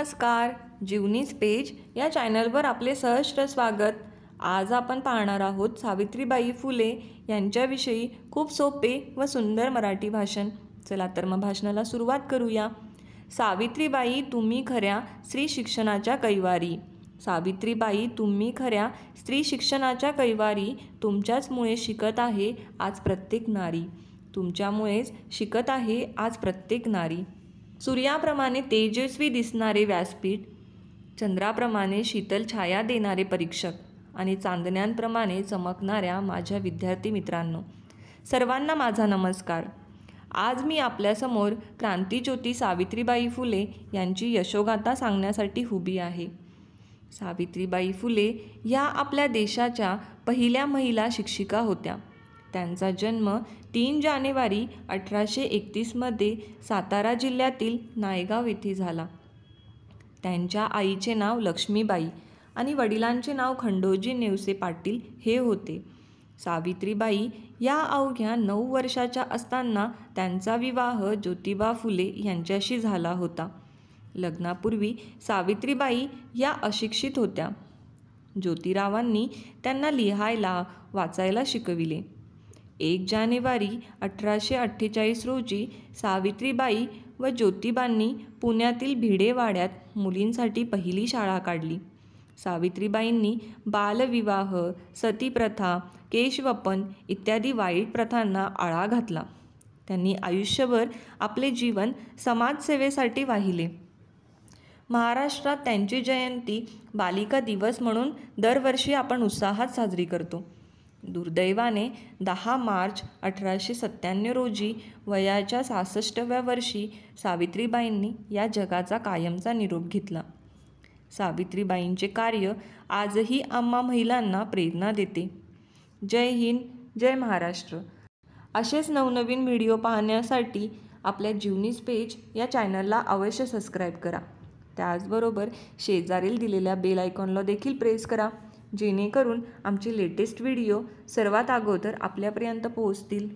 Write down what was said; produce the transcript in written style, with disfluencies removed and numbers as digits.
नमस्कार, जीवनीज पेज या चॅनलवर आपले सहर्ष स्वागत। आज आपण पाहणार आहोत सावित्रीबाई फुले यांच्याविषयी खूप सोपे व सुंदर मराठी भाषण। चला तर मग भाषणाला सुरुवात करूया। सावित्रीबाई तुम्ही खऱ्या स्त्री शिक्षणाच्या कैवारी। सावित्रीबाई तुम्ही खऱ्या स्त्री शिक्षणाच्या कैवारी। तुमच्याचमुळे शिकत आहे आज प्रत्येक नारी। तुमच्यामुळेच शिकत आहे आज प्रत्येक नारी। सूर्याप्रमाणे तेजस्वी दिसणारे व्यासपीठ, चंद्राप्रमाणे शीतल छाया देणारे परीक्षक आणि चांदण्यांप्रमाणे चमकणाऱ्या माझ्या विद्यार्थी मित्रांनो, सर्वांना माझा नमस्कार। आज मी आपल्यासमोर क्रांतिज्योती सावित्रीबाई फुले यांची यशोगाथा सांगण्यासाठी उभी आहे। सावित्रीबाई फुले या आपल्या देशाच्या पहिल्या महिला शिक्षिका होत्या। त्यांचा जन्म 3 जानेवारी 1831 मध्ये सातारा जिल्ह्यातील नायगाव येथे झाला। त्यांच्या आईचे नाव लक्ष्मीबाई आणि वडिलांचे नाव खंडोजी नेवसे पाटील हे होते। सावित्रीबाई या अवघ्या 9 वर्षाच्या असताना त्यांचा विवाह ज्योतिबा फुले यांच्याशी झाला होता। लग्नापूर्वी सावित्रीबाई या अशिक्षित होत्या। ज्योतिरावांनी त्यांना लिहायला वाचायला शिकविले। 1 जानेवारी 1848 रोजी सावित्रीबाई व ज्योतिबांनी पुण्यातील भिडेवाड्यात मुलींसाठी पहिली शाळा काढली। सावित्रीबाईंनी बालविवाह, सतीप्रथा, केशवपन इत्यादी वाईट प्रथांना आळा घातला। त्यांनी आयुष्यभर आपले जीवन समाजसेवेसाठी वाहिले। महाराष्ट्रात त्यांची जयंती बालिका दिवस म्हणून दरवर्षी आपण उत्साहात साजरी करतो। दुर्दैवाने 10 मार्च 1897 रोजी वयाच्या 66व्या वर्षी सावित्रीबाईंनी या जगाचा कायमचा निरोप घेतला। सावित्रीबाईंचे कार्य आजही आम्हा महिलांना प्रेरणा देते। जय हिंद, जय महाराष्ट्र। असेच नवनवीन व्हिडिओ पाहण्यासाठी आपल्या जीवनीज पेज या चॅनलला अवश्य सबस्क्राईब करा। त्याचबरोबर शेजारील दिलेल्या बेल आयकॉनला देखील प्रेस करा, जेणेकरून आमचे लेटेस्ट व्हिडिओ सर्वात अगोदर आपल्यापर्यंत पोहोचतील।